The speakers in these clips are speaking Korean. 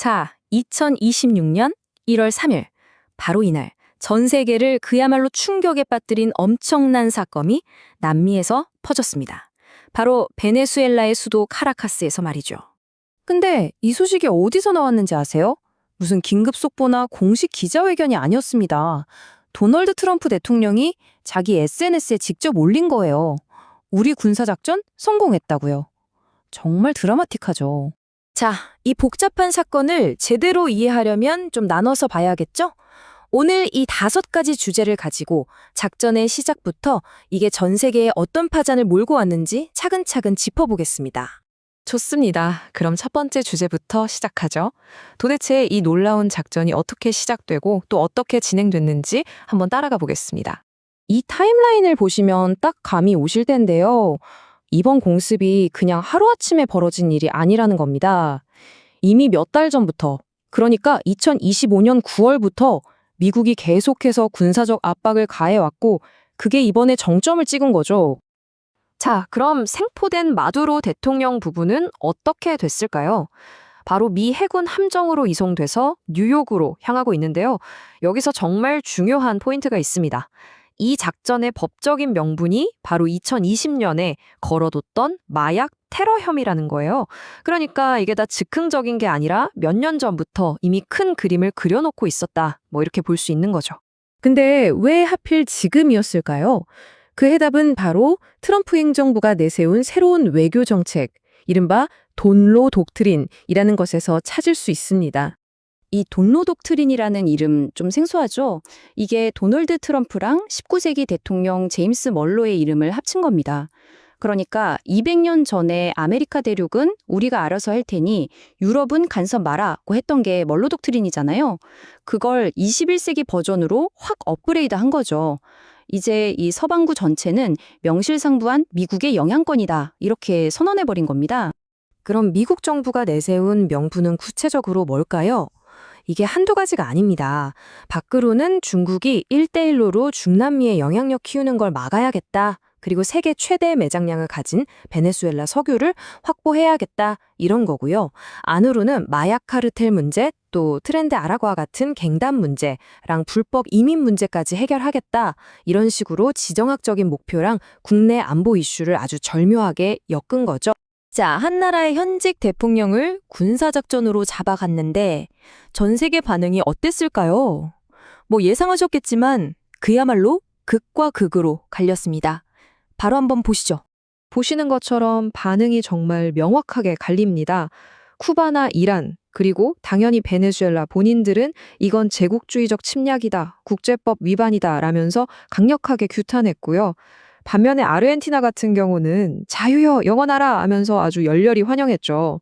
자, 2026년 1월 3일, 바로 이날 전 세계를 그야말로 충격에 빠뜨린 엄청난 사건이 남미에서 퍼졌습니다. 바로 베네수엘라의 수도 카라카스에서 말이죠. 근데 이 소식이 어디서 나왔는지 아세요? 무슨 긴급 속보나 공식 기자회견이 아니었습니다. 도널드 트럼프 대통령이 자기 SNS에 직접 올린 거예요. 우리 군사작전 성공했다고요. 정말 드라마틱하죠. 자, 이 복잡한 사건을 제대로 이해하려면 좀 나눠서 봐야겠죠? 오늘 이 5가지 주제를 가지고 작전의 시작부터 이게 전 세계에 어떤 파장을 몰고 왔는지 차근차근 짚어보겠습니다. 좋습니다. 그럼 첫 번째 주제부터 시작하죠. 도대체 이 놀라운 작전이 어떻게 시작되고 또 어떻게 진행됐는지 한번 따라가 보겠습니다. 이 타임라인을 보시면 딱 감이 오실 텐데요. 이번 공습이 그냥 하루아침에 벌어진 일이 아니라는 겁니다. 이미 몇 달 전부터, 그러니까 2025년 9월부터 미국이 계속해서 군사적 압박을 가해왔고 그게 이번에 정점을 찍은 거죠. 자, 그럼 생포된 마두로 대통령 부부는 어떻게 됐을까요? 바로 미 해군 함정으로 이송돼서 뉴욕으로 향하고 있는데요. 여기서 정말 중요한 포인트가 있습니다. 이 작전의 법적인 명분이 바로 2020년에 걸어뒀던 마약 테러 혐의라는 거예요. 그러니까 이게 다 즉흥적인 게 아니라 몇 년 전부터 이미 큰 그림을 그려놓고 있었다. 뭐 이렇게 볼 수 있는 거죠. 근데 왜 하필 지금이었을까요? 그 해답은 바로 트럼프 행정부가 내세운 새로운 외교 정책, 이른바 돈로 독트린이라는 것에서 찾을 수 있습니다. 이 돈로 독트린이라는 이름 좀 생소하죠? 이게 도널드 트럼프랑 19세기 대통령 제임스 멀로의 이름을 합친 겁니다. 그러니까 200년 전에 아메리카 대륙은 우리가 알아서 할 테니 유럽은 간섭 마라고 했던 게 멀로 독트린이잖아요. 그걸 21세기 버전으로 확 업그레이드 한 거죠. 이제 이 서방구 전체는 명실상부한 미국의 영향권이다 이렇게 선언해버린 겁니다. 그럼 미국 정부가 내세운 명분은 구체적으로 뭘까요? 이게 한두 가지가 아닙니다. 밖으로는 중국이 1대1로로 중남미의 영향력 키우는 걸 막아야겠다. 그리고 세계 최대 매장량을 가진 베네수엘라 석유를 확보해야겠다. 이런 거고요. 안으로는 마약 카르텔 문제, 또 트렌드 아라과와 같은 갱단 문제랑 불법 이민 문제까지 해결하겠다. 이런 식으로 지정학적인 목표랑 국내 안보 이슈를 아주 절묘하게 엮은 거죠. 자, 한 나라의 현직 대통령을 군사작전으로 잡아갔는데 전 세계 반응이 어땠을까요? 뭐 예상하셨겠지만 그야말로 극과 극으로 갈렸습니다. 바로 한번 보시죠. 보시는 것처럼 반응이 정말 명확하게 갈립니다. 쿠바나 이란, 그리고 당연히 베네수엘라 본인들은 이건 제국주의적 침략이다, 국제법 위반이다 라면서 강력하게 규탄했고요. 반면에 아르헨티나 같은 경우는 자유여 영원하라 하면서 아주 열렬히 환영했죠.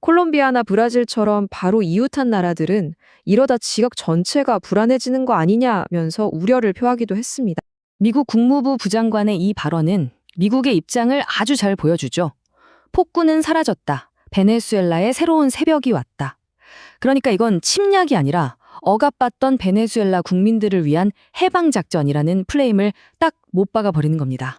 콜롬비아나 브라질처럼 바로 이웃한 나라들은 이러다 지역 전체가 불안해지는 거 아니냐면서 우려를 표하기도 했습니다. 미국 국무부 부장관의 이 발언은 미국의 입장을 아주 잘 보여주죠. 폭군은 사라졌다. 베네수엘라에 새로운 새벽이 왔다. 그러니까 이건 침략이 아니라 억압받던 베네수엘라 국민들을 위한 해방작전이라는 플레임을 딱 못 박아버리는 겁니다.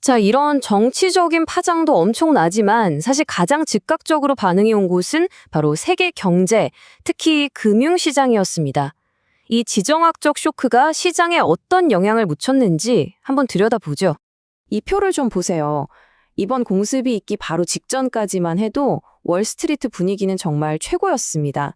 자, 이런 정치적인 파장도 엄청나지만 사실 가장 즉각적으로 반응이 온 곳은 바로 세계 경제, 특히 금융시장이었습니다. 이 지정학적 쇼크가 시장에 어떤 영향을 미쳤는지 한번 들여다보죠. 이 표를 좀 보세요. 이번 공습이 있기 바로 직전까지만 해도 월스트리트 분위기는 정말 최고였습니다.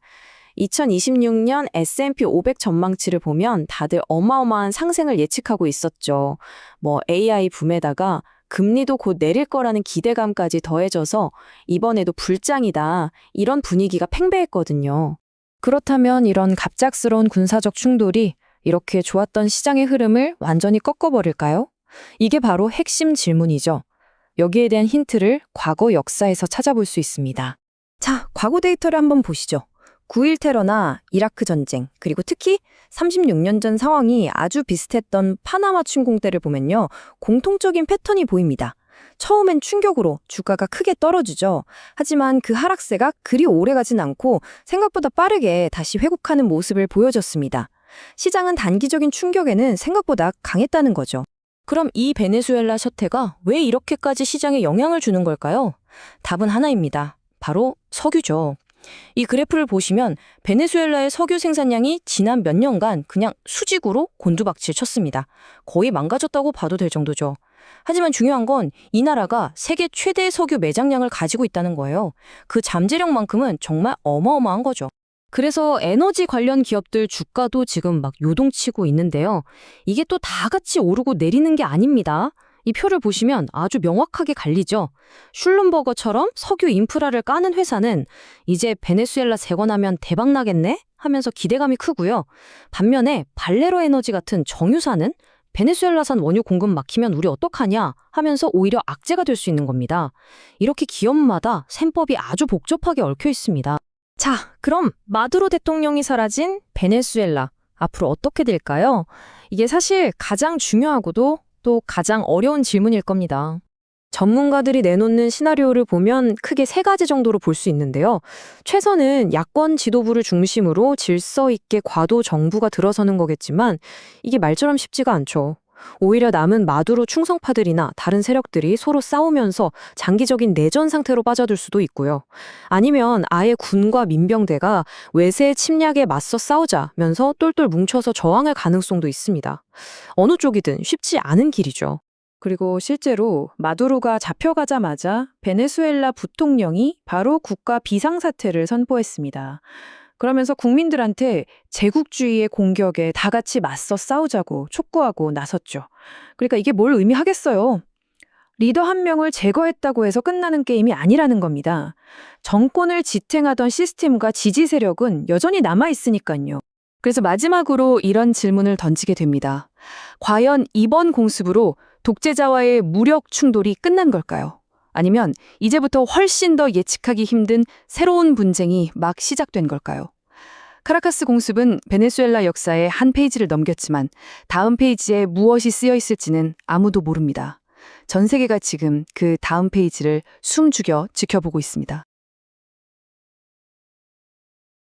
2026년 S&P 500 전망치를 보면 다들 어마어마한 상승을 예측하고 있었죠. 뭐 AI 붐에다가 금리도 곧 내릴 거라는 기대감까지 더해져서 이번에도 불장이다. 이런 분위기가 팽배했거든요. 그렇다면 이런 갑작스러운 군사적 충돌이 이렇게 좋았던 시장의 흐름을 완전히 꺾어버릴까요? 이게 바로 핵심 질문이죠. 여기에 대한 힌트를 과거 역사에서 찾아볼 수 있습니다. 자, 과거 데이터를 한번 보시죠. 9.1 테러나 이라크 전쟁, 그리고 특히 36년 전 상황이 아주 비슷했던 파나마 침공 때를 보면요. 공통적인 패턴이 보입니다. 처음엔 충격으로 주가가 크게 떨어지죠. 하지만 그 하락세가 그리 오래가진 않고 생각보다 빠르게 다시 회복하는 모습을 보여줬습니다. 시장은 단기적인 충격에는 생각보다 강했다는 거죠. 그럼 이 베네수엘라 사태가 왜 이렇게까지 시장에 영향을 주는 걸까요? 답은 하나입니다. 바로 석유죠. 이 그래프를 보시면 베네수엘라의 석유 생산량이 지난 몇 년간 그냥 수직으로 곤두박질 쳤습니다. 거의 망가졌다고 봐도 될 정도죠. 하지만 중요한 건 이 나라가 세계 최대 석유 매장량을 가지고 있다는 거예요. 그 잠재력만큼은 정말 어마어마한 거죠. 그래서 에너지 관련 기업들 주가도 지금 막 요동치고 있는데요. 이게 또 다 같이 오르고 내리는 게 아닙니다. 이 표를 보시면 아주 명확하게 갈리죠. 슐룸버거처럼 석유 인프라를 까는 회사는 이제 베네수엘라 재건하면 대박 나겠네? 하면서 기대감이 크고요. 반면에 발레로 에너지 같은 정유사는 베네수엘라산 원유 공급 막히면 우리 어떡하냐 하면서 오히려 악재가 될 수 있는 겁니다. 이렇게 기업마다 셈법이 아주 복잡하게 얽혀 있습니다. 자, 그럼 마두로 대통령이 사라진 베네수엘라 앞으로 어떻게 될까요? 이게 사실 가장 중요하고도 또 가장 어려운 질문일 겁니다. 전문가들이 내놓는 시나리오를 보면 크게 세 가지 정도로 볼 수 있는데요. 최선은 야권 지도부를 중심으로 질서 있게 과도 정부가 들어서는 거겠지만 이게 말처럼 쉽지가 않죠. 오히려 남은 마두로 충성파들이나 다른 세력들이 서로 싸우면서 장기적인 내전 상태로 빠져들 수도 있고요. 아니면 아예 군과 민병대가 외세 침략에 맞서 싸우자면서 똘똘 뭉쳐서 저항할 가능성도 있습니다. 어느 쪽이든 쉽지 않은 길이죠. 그리고 실제로 마두로가 잡혀가자마자 베네수엘라 부통령이 바로 국가 비상사태를 선포했습니다. 그러면서 국민들한테 제국주의의 공격에 다 같이 맞서 싸우자고 촉구하고 나섰죠. 그러니까 이게 뭘 의미하겠어요? 리더 한 명을 제거했다고 해서 끝나는 게임이 아니라는 겁니다. 정권을 지탱하던 시스템과 지지 세력은 여전히 남아있으니까요. 그래서 마지막으로 이런 질문을 던지게 됩니다. 과연 이번 공습으로 독재자와의 무력 충돌이 끝난 걸까요? 아니면 이제부터 훨씬 더 예측하기 힘든 새로운 분쟁이 막 시작된 걸까요? 카라카스 공습은 베네수엘라 역사의 한 페이지를 넘겼지만 다음 페이지에 무엇이 쓰여 있을지는 아무도 모릅니다. 전 세계가 지금 그 다음 페이지를 숨죽여 지켜보고 있습니다.